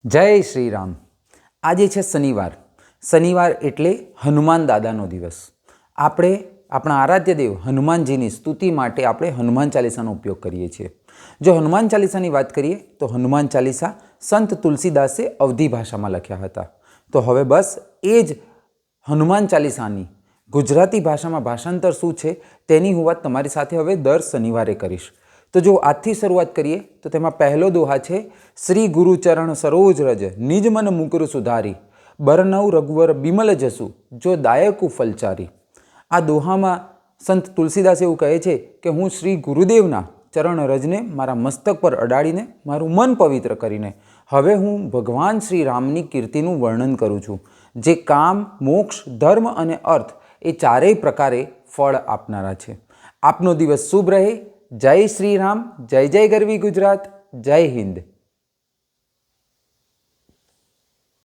જય શ્રી રામ. આજે છે શનિવાર. શનિવાર એટલે હનુમાન દાદાનો દિવસ. આપણે આપણા આરાધ્ય દેવ હનુમાનજીની સ્તુતિ માટે આપણે હનુમાન ચાલીસાનો ઉપયોગ કરીએ છીએ. જો હનુમાન ચાલીસાની વાત કરીએ તો હનુમાન ચાલીસા સંત તુલસીદાસે અવધી ભાષામાં લખ્યા હતા. તો હવે બસ એ જ હનુમાન ચાલીસાની ગુજરાતી ભાષામાં ભાષાંતર શું છે તેની હું વાત તમારી સાથે હવે દર શનિવારે કરીશ. તો જો આજથી શરૂઆત કરીએ તો તેમાં પહેલો દોહા છે, શ્રી ગુરુચરણ સરોજ રજ નિજ મન મુકુર સુધારી બરનવ રઘુવર બિમલ જસુ જો દાયકુ ફલચારી. આ દોહામાં સંત તુલસીદાસ એવું કહે છે કે હું શ્રી ગુરુદેવના ચરણ રજને મારા મસ્તક પર અડાડીને મારું મન પવિત્ર કરીને હવે હું ભગવાન શ્રી રામની કીર્તિનું વર્ણન કરું છું, જે કામ, મોક્ષ, ધર્મ અને અર્થ એ ચારેય પ્રકારે ફળ આપનારા છે. આપનો દિવસ શુભ રહે. જય શ્રી રામ. જય જય ગરવી ગુજરાત. જય હિન્દ.